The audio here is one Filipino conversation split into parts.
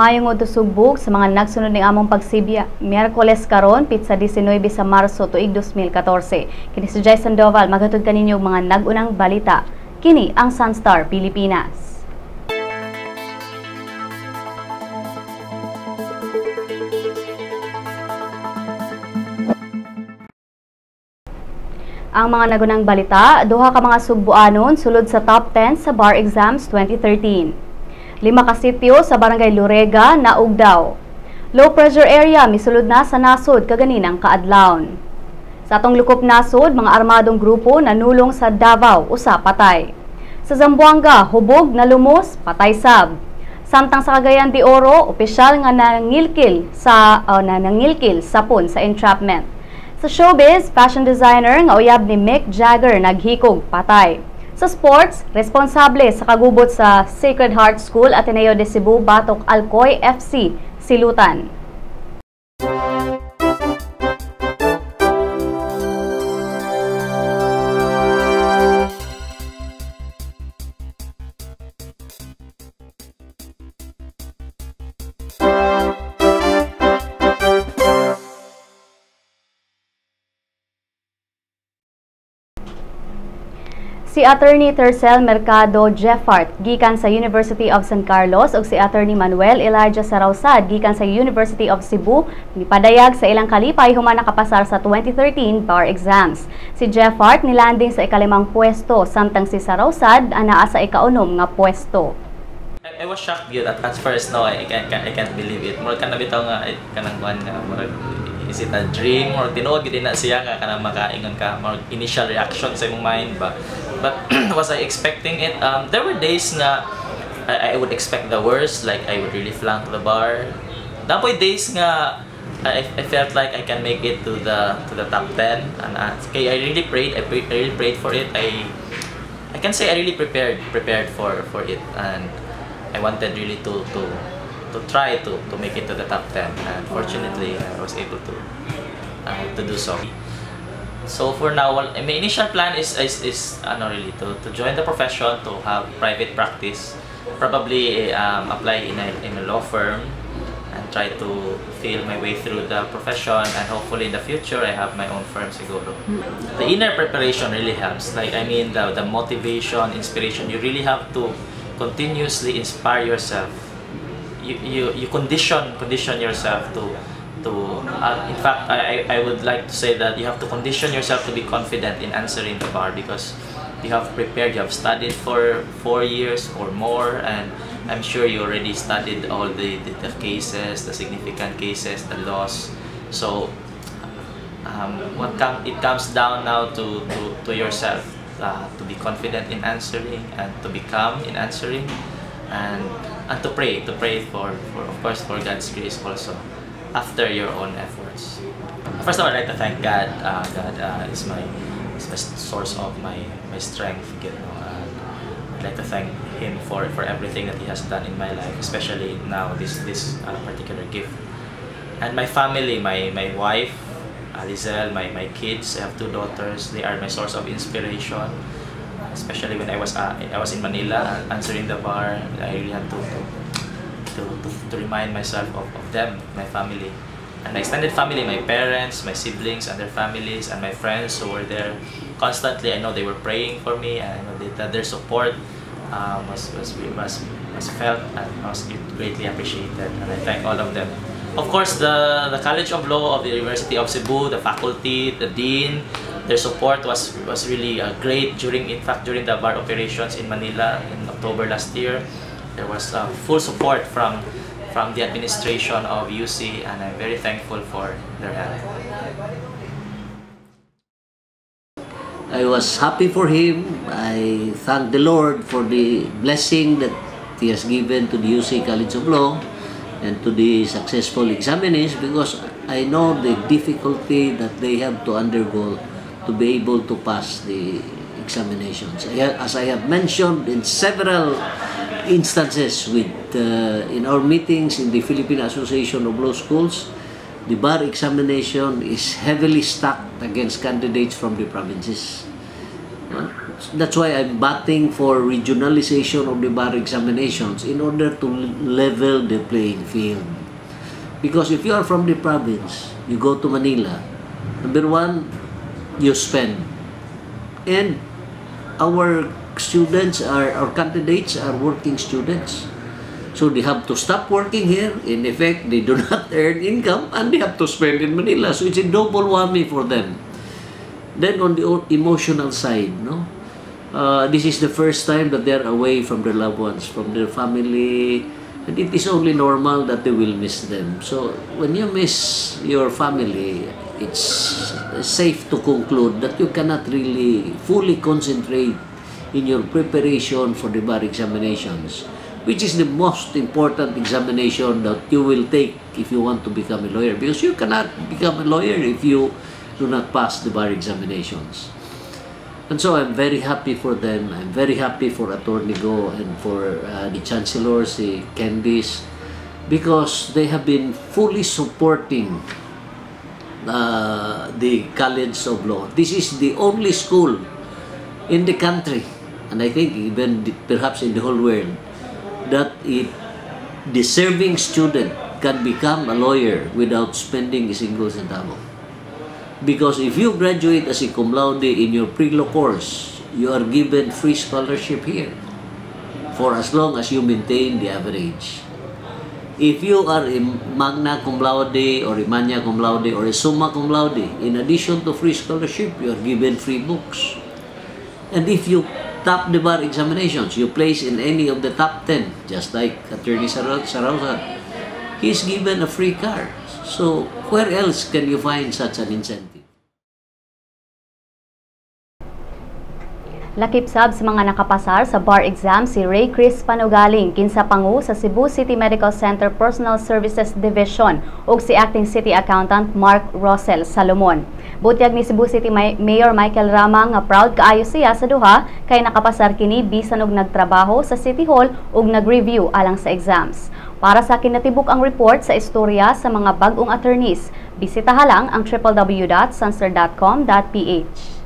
Mayong utusugbog sa mga nagsunod ning among pagsibya. Miyerkules karon, pitsa 19 sa Marso tuig 2014. Kini si Jay Sandoval maghatod kaninyo mga nagunang balita. Kini ang Sunstar Pilipinas. Ang mga nagunang balita, duha ka mga Sugbuanon sulod sa top 10 sa bar exams 2013. 5 ka sityo sa Barangay Lurega na Ugdaw. Low pressure area misulod na sa nasod kaganinang kaadlawon. Sa atong lukop nasod, mga armadong grupo nanulong sa Davao usa patay. Sa Zamboanga, hubog na lumos, patay sab. Samtang sa Cagayan de Oro, opisyal nga nangilkil sapon sa entrapment. Sa showbiz, fashion designer nga uyab ni Mick Jagger naghikog, patay. Sa sports, responsable sa kagubot sa Sacred Heart School Ateneo de Cebu batok Alcoy FC silutan. Si Attorney Tercel Mercado Jeffart gikan sa University of San Carlos ug si Attorney Manuel Elijah Sarausad gikan sa University of Cebu nipadayag sa ilang kalipay human nakapasar sa 2013 bar exams. Si Jeffart nilanding sa ikalimang pwesto samtang si Sarausad anaa sa ikaunom nga pwesto. I was shocked yun at first. No, I can't believe it. Murag ka na bitaw nga kanang buwan nga murag is it a dream or tinuod gid na siya ka kanang makaingon ka murag initial reaction sa imong mind ba. But was I expecting it? There were days na I would expect the worst, like I would really flunk the bar. Dapoy days nga I felt like I can make it to the top 10, and I really prayed. I really prayed for it. I can say I really prepared for it, and I wanted really to try to make it to the top 10, and fortunately I was able to do so. So for now, my initial plan is really to join the profession, to have private practice, probably apply in a law firm and try to feel my way through the profession, and hopefully in the future I have my own firm siguro. The inner preparation really helps. Like I mean the motivation, inspiration. You really have to continuously inspire yourself. You condition yourself to in fact, I would like to say that you have to condition yourself to be confident in answering the bar, because you have prepared, you have studied for 4 years or more, and I'm sure you already studied all the cases, the significant cases, the laws. So it comes down now to yourself, to be confident in answering, and to be calm in answering, and to pray for of course for God's grace also after your own efforts. First of all, I'd like to thank God. God is my source of my strength. You know, I'd like to thank Him for everything that He has done in my life, especially now this particular gift. And my family, my wife, Lizelle, my kids. I have 2 daughters. They are my source of inspiration. Especially when I was in Manila answering the bar, I really had to remind myself of them, my family, and my extended family, my parents, my siblings and their families, and my friends who were there constantly. I know they were praying for me, and I know that their support was felt and was greatly appreciated, and I thank all of them. Of course, the College of Law of the University of Cebu, the faculty, the dean, their support was really great during the bar operations in Manila in October last year. There was full support from the administration of UC, and I'm very thankful for their help. I was happy for him. I thank the Lord for the blessing that He has given to the UC College of Law and to the successful examinees, because I know the difficulty that they have to undergo to be able to pass the examinations. As I have mentioned in several instances in our meetings in the Philippine Association of Law Schools, the bar examination is heavily stacked against candidates from the provinces. that's why I'm batting for regionalization of the bar examinations in order to level the playing field. Because if you are from the province, you go to Manila, number one, you spend. And our candidates are working students. So they have to stop working here. In effect, they do not earn income and they have to spend in Manila. So it's a double whammy for them. Then on the emotional side, this is the first time that they're away from their loved ones, from their family, and it is only normal that they will miss them. So when you miss your family, it's safe to conclude that you cannot really fully concentrate in your preparation for the bar examinations, which is the most important examination that you will take if you want to become a lawyer, because you cannot become a lawyer if you do not pass the bar examinations. And so I'm very happy for them. I'm very happy for Attorney Go and for the Chancellor, si Candice, because they have been fully supporting the College of Law. This is the only school in the country, and I think even perhaps in the whole world, that a deserving student can become a lawyer without spending a single centavo. Because if you graduate as a cum laude in your pre-law course, you are given free scholarship here for as long as you maintain the average. If you are a magna cum laude or a magna cum laude or a summa cum laude, in addition to free scholarship, you are given free books. And if you top the bar examinations, you place in any of the top 10, just like Attorney Sarauza, he's given a free car. So where else can you find such an incentive? Lakip-sab sa mga nakapasar sa bar exam si Ray Chris Panugaling, kinsa pangu sa Cebu City Medical Center Personal Services Division ug si Acting City Accountant Mark Rosel Salomon. Butyag ni Cebu City Mayor Michael Rama nga proud kaayo siya sa duha kay nakapasar kini bisan og nagtrabaho sa City Hall ug nag-review alang sa exams. Para sa kinatibuk ang report sa istorya sa mga bag-ong attorneys, bisitaha lang ang www.sunster.com.ph.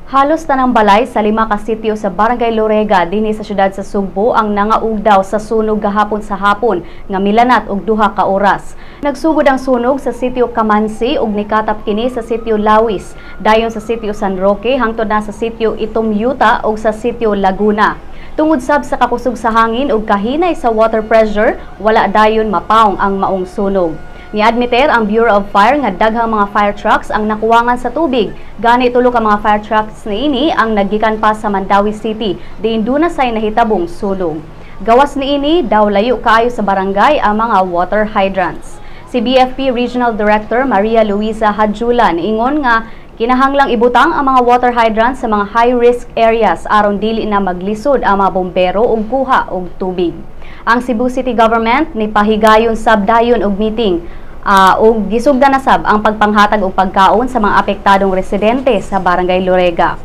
Halos tanang balay sa 5 ka sitio sa Barangay Lorega dinhi sa syudad sa Sugbo ang nangaugdaw sa sunog gahapon sa hapon nga milanat og 2 ka oras. Nagsugod ang sunog sa sitio Kamansi ug nikatap kini sa sitio Lawis, dayon sa sitio San Roque hangtod na sa sitio Itumyuta ug sa sitio Laguna. Tungod sab sa kakusog sa hangin ug kahinay sa water pressure, wala dayon mapaong ang maong sunog. Niadmiter ang Bureau of Fire nga daghang mga fire trucks ang nakuwangan sa tubig. Gani tulo ka mga fire trucks niini ang naggikan pa sa Mandawi City, diin duna say nahitabong sunog. Gawas niini daw layo kaayo sa barangay ang mga water hydrants. Si BFP Regional Director Maria Luisa Hadjulan ingon nga kinahanglang ibutang ang mga water hydrants sa mga high-risk areas aron dili na maglisod ang mga bombero ug kuha og tubig. Ang Cebu City Government ni pahigayon sab dayon og meeting ug gisugdan na sab ang pagpanghatag og pagkaon sa mga apektadong residente sa Barangay Lorega.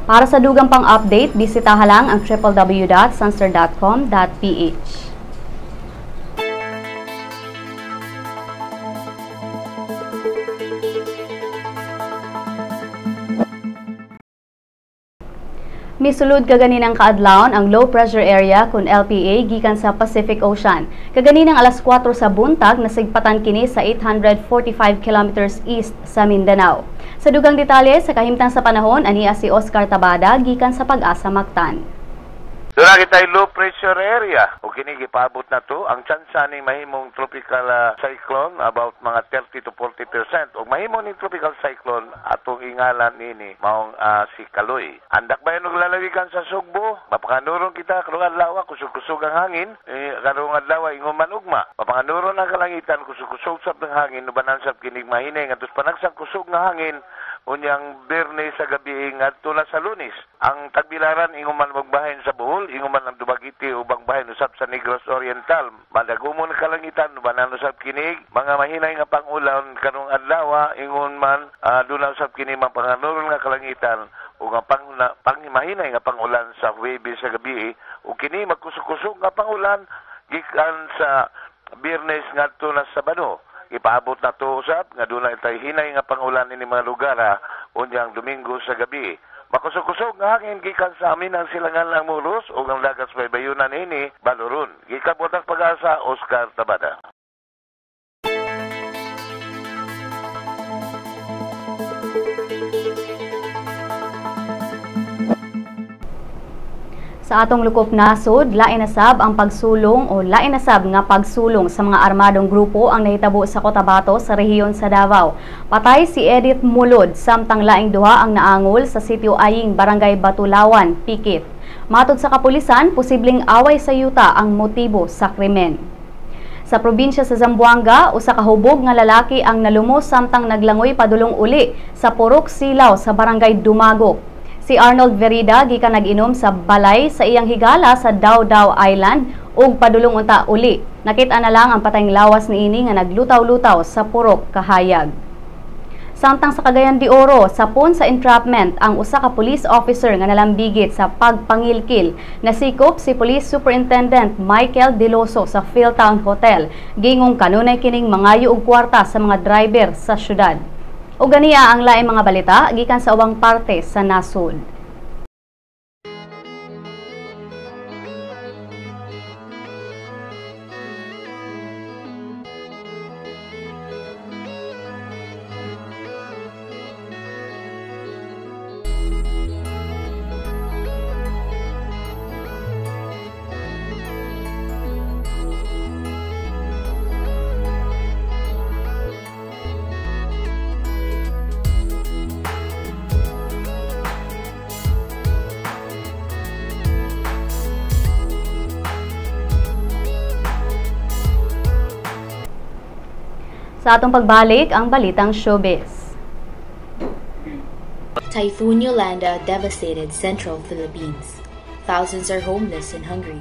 Para sa dugang pang update, bisitaha lang ang www.sunster.com.ph. Misulod kaganinang kaadlawon ang low pressure area kun LPA gikan sa Pacific Ocean. Kaganinang alas 4 sa buntag nasigpatan kini sa 845 kilometers east sa Mindanao. Sa dugang detalye sa kahimtang sa panahon, aniya si Oscar Tabada gikan sa Pag-asa Mactan. Dura kitay low pressure area. O kini gipabot na to, ang tsansa ni mahimong tropical cyclone about mga 30 to 40%. O mahimong ni tropical cyclone atong ingalan nini maong si Kaloy. Andak ba yung lalawigan sa Sugbo? Mapakanurong kita karong adlaw kusog-kusog ang hangin. Karong adlaw inguman ugma. Mapakanurong ang kalangitan kusog-kusog sab ng hangin nubanan sab kining mahinay ngadto panagsang kusog nga hangin. Unyang Biyernes sa gabi ngadto na sa Lunes. Ang tagbilaran inguman magbahin sa Bohol, inguman ang Dumaguete ubang bahin usab sa Negros Oriental. Madagumon kalangitan banan usab kinig mga mahinay nga pangulan karong adlaw ingon man duna usab kini mapanganuron nga kalangitan ug ang panghimahinay nga pangulan sa Huwebes sa gabi ug kini magkusog-kusog nga pangulan gikan sa Biyernes ngadto na Sabado. Ipaabot na to usab nga doon na itay hinay nga pangulan ini mga lugar unyang Domingo sa gabi. Makusog-kusog nga hangin gikan sa amin ang silangan lang mulos o ang lagas baybayunan ini baluron. Gikan butang pag-asa Oscar Tabada. Sa atong lukop nasod, lain nasab ang pagsulong o lain nasab nga pagsulong sa mga armadong grupo ang nahitabo sa Cotabato sa rehiyon sa Davao. Patay si Edith Mulod, samtang laing duha ang naangol sa sitio Aying, Barangay Batulawan, Pikit. Matod sa kapulisan, posibleng away sa yuta ang motibo sa krimen. Sa probinsya sa Zamboanga, usa ka hubog nga lalaki ang nalumos samtang naglangoy padulong uli sa Purok Silaw sa Barangay Dumagok. Si Arnold Verida gikan nag-inom sa balay sa iyang higala sa Dawdaw Island ug padulong unta uli. Nakita na lang ang patayng lawas niini nga naglutaw-lutaw sa Purok Kahayag. Samtang sa Cagayan de Oro, sapon sa entrapment ang usa ka police officer nga nalambigit sa pagpangilkil. Nasikop si Police Superintendent Michael Deloso sa Philtown Hotel. Gingong kanunay kining mangayo og kwarta sa mga driver sa syudad. O ganiya ang laing mga balita gikan sa ubang parte sa nasod. Sa atong pagbalik, ang balitang showbiz. Typhoon Yolanda devastated central Philippines. Thousands are homeless and hungry.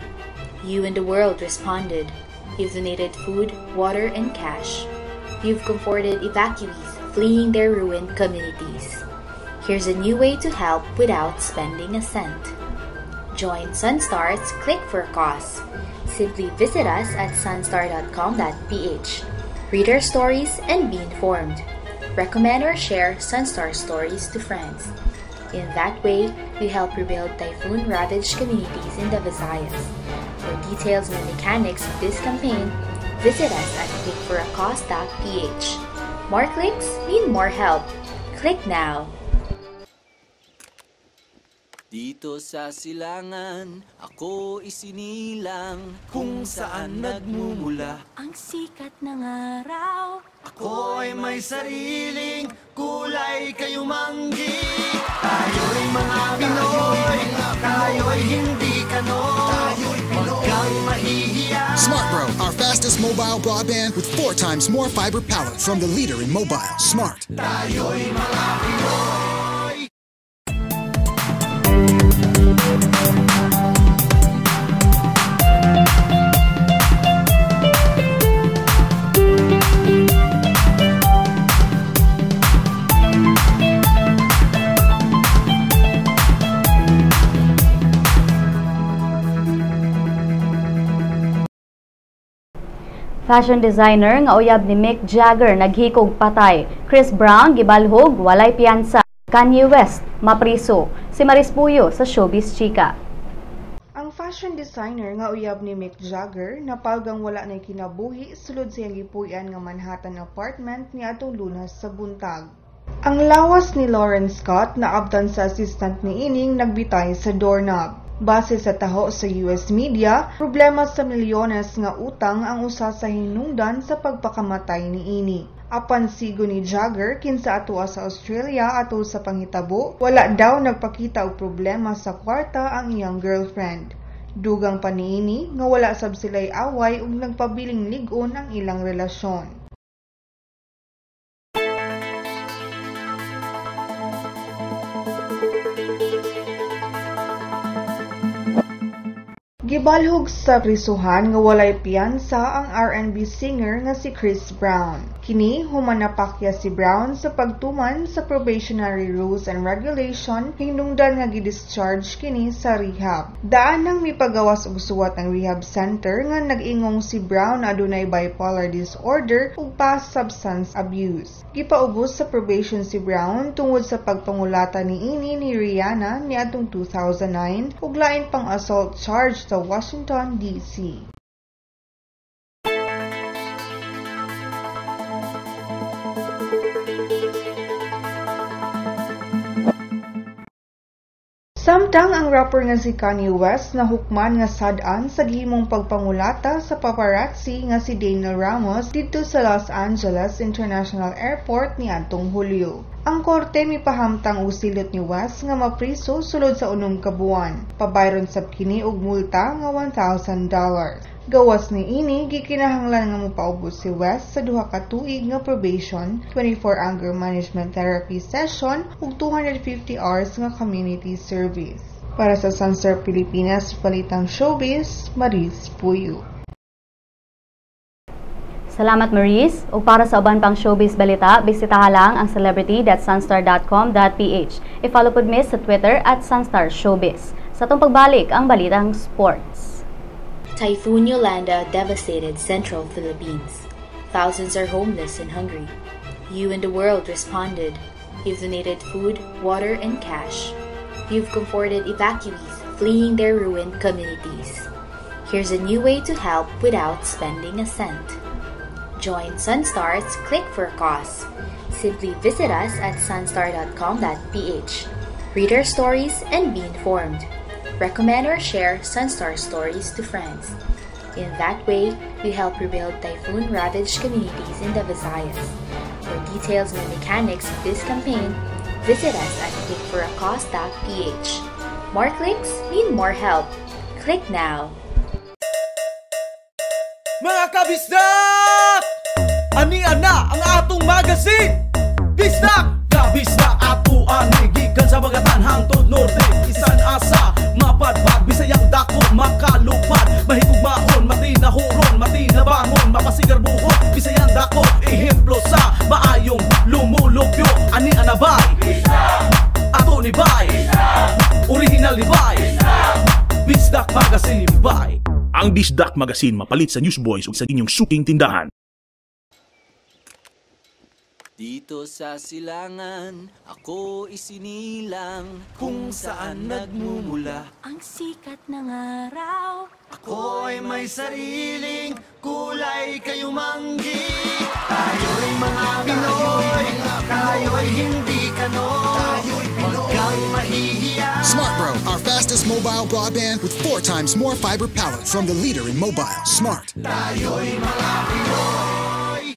You and the world responded. You've donated food, water, and cash. You've comforted evacuees fleeing their ruined communities. Here's a new way to help without spending a cent. Join Sunstar's Click for a Cause. Simply visit us at sunstar.com.ph. Read our stories and be informed. Recommend or share Sunstar stories to friends. In that way, we help rebuild typhoon-ravaged communities in the Visayas. For details and mechanics of this campaign, visit us at clickforacause.ph. More clicks mean more help. Click now! Dito sa silangan, ako isinilang kung saan nagmumula ang sikat ng araw. Ako ay may sariling kulay kayumanggi. Tayo'y mga Pinoy, tayo'y hindi kanon. Huwag kang mahihiya. Smart Bro, our fastest mobile broadband with 4 times more fiber power from the leader in mobile. Smart. Tayo'y mga Pinoy. Fashion designer nga uyab ni Mick Jagger naghikog patay. Chris Brown gibalhog walay piyansa. Kanye West mapriso. Si Maris Puyo sa Showbiz Chika. Ang fashion designer nga uyab ni Mick Jagger napalgang wala na kinabuhi sulod sa iyang gipuy-an nga Manhattan apartment niadtong Lunes sa buntag. Ang lawas ni Lauren Scott naabtan sa assistant ni ining nagbitay sa doorknob. Base sa taho sa US media, problema sa milyones nga utang ang usa sa hinungdan sa pagpakamatay ni ini. Apan sigo ni Jagger kinsa atua sa Australia ato sa panghitabo, wala daw nagpakita og problema sa kwarta ang iyang girlfriend. Dugang pa niini nga wala sab sila'y away ug nagpabiling lig-on ang ilang relasyon. Gibalhog sa prisuhan nga walay piyansa ang R&B singer nga si Chris Brown. Kini human napakya si Brown sa pagtuman sa probationary rules and regulation hinungdan nga gi-discharge kini sa rehab. Daan nang mipagawas og suwat ng rehab center nga nag-ingong si Brown adunay bipolar disorder ug past substance abuse. Gipaubos sa probation si Brown tungod sa pagpangulata niini ni Rihanna niadtong 2009 ug lain pang assault charge sa Washington, D.C. Samtang ang rapper nga si Kanye West na hukman nga sad-an sa gihimong pagpangulata sa paparazzi nga si Daniel Ramos dito sa Los Angeles International Airport niadtong Hulyo. Ang korte mipahamtang usilot ni West nga mapriso sulod sa unong kabuan. Pabayron sab kini og multa nga $1,000. Gawas ni ini, gikinahanglan nga mopaubos si West sa duha ka tuig nga probation, 24 anger management therapy session ug 250 hours nga community service. Para sa Sunstar Pilipinas, Balitang Showbiz, Maris Puyo. Salamat Maris, ug para sa uban pang showbiz balita, bisitaha lang ang celebrity.sunstar.com.ph. I-follow pod mi sa Twitter @SunstarShowbiz. Sa atong pagbalik ang balitang sports. Typhoon Yolanda devastated central Philippines. Thousands are homeless and hungry. You and the world responded. You've donated food, water, and cash. You've comforted evacuees fleeing their ruined communities. Here's a new way to help without spending a cent. Join Sunstar's Click for a Cause. Simply visit us at sunstar.com.ph. Read our stories and be informed. Recommend or share Sunstar stories to friends. In that way, we help rebuild typhoon-ravaged communities in the Visayas. For details and mechanics of this campaign, visit us at clickforacause.ph. More clicks mean more help. Click now! Mga kabisdak! Ani-ana ang atong magazine! Bisdak! Kabisdak ato ani gikan sa bagatan hangtod norte. Isan asa mapadpad Bisayang dako makalupad. Mahigugmaon, matinahuron, matinabangon, mapasigar buhok. Bisayang dako ehemplo sa maayong lumulupyo. Ani-ana bay ato ni bay original ni bay Bisdak Magazine ni bay. Ang Bisdak Magazine mapalit sa Newsboys ug sa inyong suking tindahan. Dito sa silangan, ako isinilang kung saan nagmumula ang sikat ng araw. Ako ay may sariling kulay kayumanggi. Tayo'y mga Pinoy, tayo'y hindi kanon. Huwag kang mahihiya. Smart Bro, our fastest mobile broadband with 4 times more fiber power from the leader in mobile. Smart. Tayo'y mga Pinoy.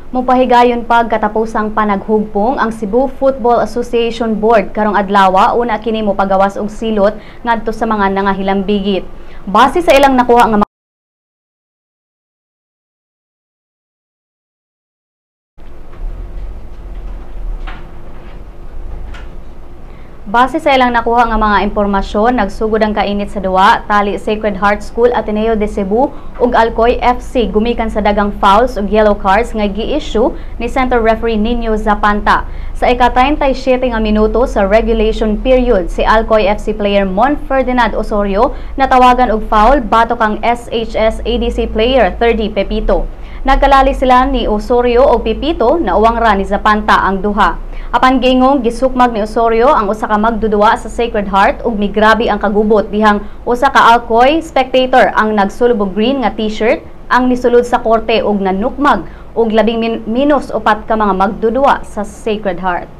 Mopahigayon pag katapusang panaghugpong ang Cebu Football Association Board karong adlaw una kini mopagawas og silot ngadto sa mga nangahilambigit. Base sa ilang nakuha nga Base sa ilang nakuha nga mga impormasyon, nagsugod ang kainit sa duwa, tali Sacred Heart School Ateneo de Cebu ug Alcoy FC gumikan sa dagang fouls ug yellow cards nga gi-issue ni center referee Nino Zapanta. Sa ika-37 nga minuto sa regulation period, si Alcoy FC player Mon Ferdinand Osorio natawagan og foul batok ang SHS ADC player 30 Pepito. Nagkalali sila ni Osorio o Pepito na uwang ra ni Zapanta ang duha. Apan gingong gisukmag ni Osorio ang usa ka magdudua sa Sacred Heart ug migrabi ang kagubot dihang usa ka Alcoy spectator ang nagsulub og green nga t-shirt ang nisulod sa korte ug nanukmag og labing minus upat ka mga magdudua sa Sacred Heart.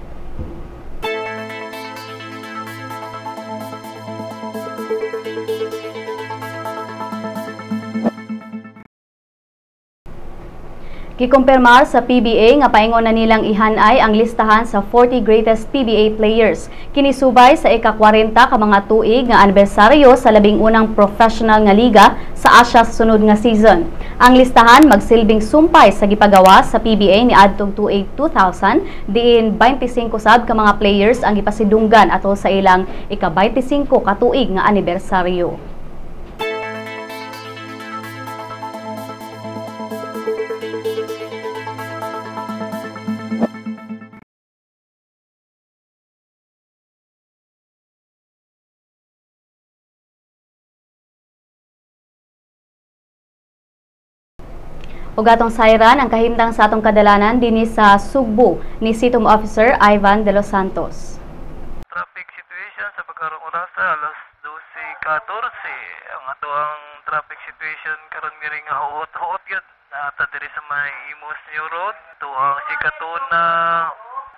Gikumpirmar sa PBA nga paingon na nilang ihanay ang listahan sa 40 greatest PBA players. Kinisubay sa ika-40 ka mga tuig nga anibersaryo sa labing unang professional nga liga sa Asia sa sunod nga season. Ang listahan magsilbing sumpay sa gipagawa sa PBA ni adtong tuig 2000 diin 25 sab ka mga players ang gipasidunggan atol sa ilang ika-25 ka tuig nga anibersaryo. Ug atong sayran ang kahimtang sa atong kadalanan dinhi sa Sugbo ni Sitom Officer Ivan De Los Santos. Traffic situation sa pagkarong oras alas 12:14 ang ato ang traffic situation karon nga nga huot gyud nata diri sa may Imus New Road to ang Sikatuna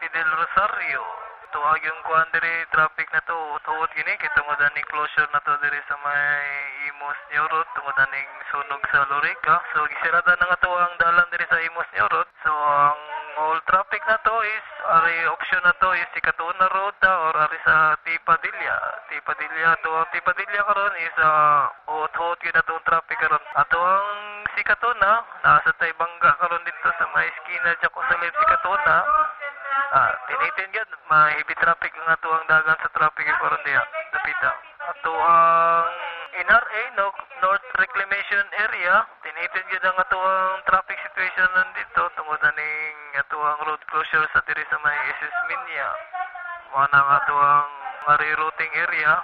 Fidel Rosario to yung kuan diri traffic na to huot gini kay tungod aning closure na to diri sa may Imus New Road tungod aning sunog sa Lorica. So gisirada na nga to ang dalan diri sa Imus New Road. So ang all traffic na to is ari option na to is Sikatuna Road or ari sa Tipadilla Tipadilla karon is huot gyud atong traffic karon. Ato ang Sikatuna nasa tay bangga karon dito sa may eskina Jaco Salib Sikatuna. Tinitin yun, heavy traffic ang ato ang dagan sa traffic karon diha. Dapita. Ato ang NRA, North Reclamation Area, tinitin yun ang ato ang traffic situation nandito tungod aning ato ang road closure sa diri sa may SS Minya. Mga ang ato ang rerouting area,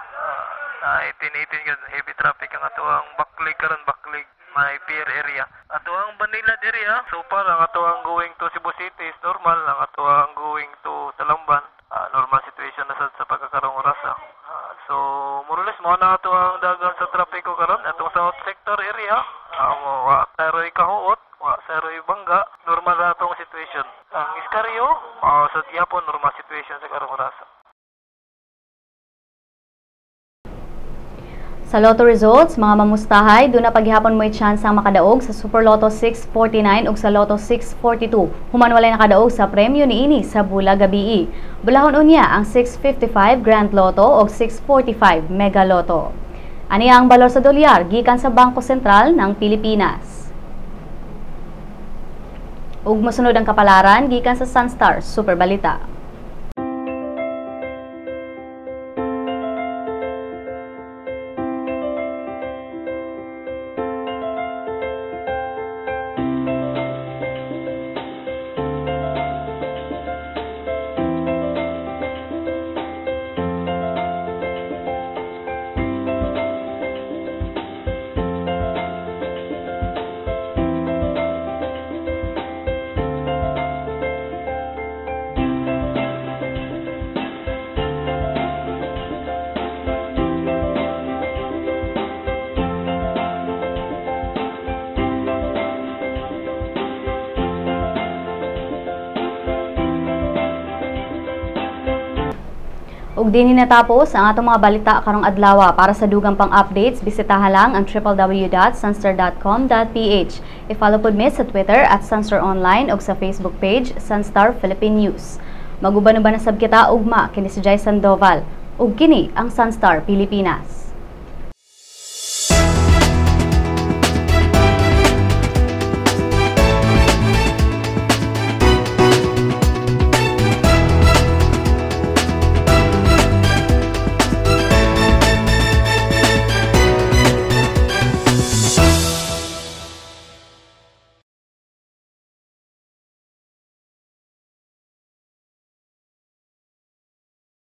tinitin yun, heavy traffic ang ato ang Baklig karon, Baklig may pier area. Ato ang Banilad area, so far ang ato ang going to Cebu City is normal, ang ato ang going to Talamban, normal situation na sa pagkakarong oras. So more or less mo na ato ang dagan sa traffic ko karon atong South Sector area, wa saroy kahuot, wa saroy bangga, normal na atong situation. Ang Iscario, sa Diapon normal situation sa karong oras. Sa Lotto results, mga mamustahay, doon na paghihapon mo'y chance ang makadaog sa Super Lotto 649 ug sa Lotto 642. Human walay nakadaog sa premyo niini sa Bula Gabii. Bulahon unya ang 655 Grand Lotto ug 645 Mega Lotto. Ani ang balor sa dolyar gikan sa Bangko Sentral ng Pilipinas. Ug mosunod ang kapalaran gikan sa Sunstar Super Balita. Ug dinhi natapos ang atong mga balita karong adlaw. Para sa dugang pang updates, bisitaha lang ang www.sunstar.com.ph. I-follow pod mi sa Twitter @sunstaronline ug sa Facebook page Sunstar Philippine News. Maguban-uban na sab kita ugma kini si Jai Sandoval ug kini ang Sunstar Pilipinas.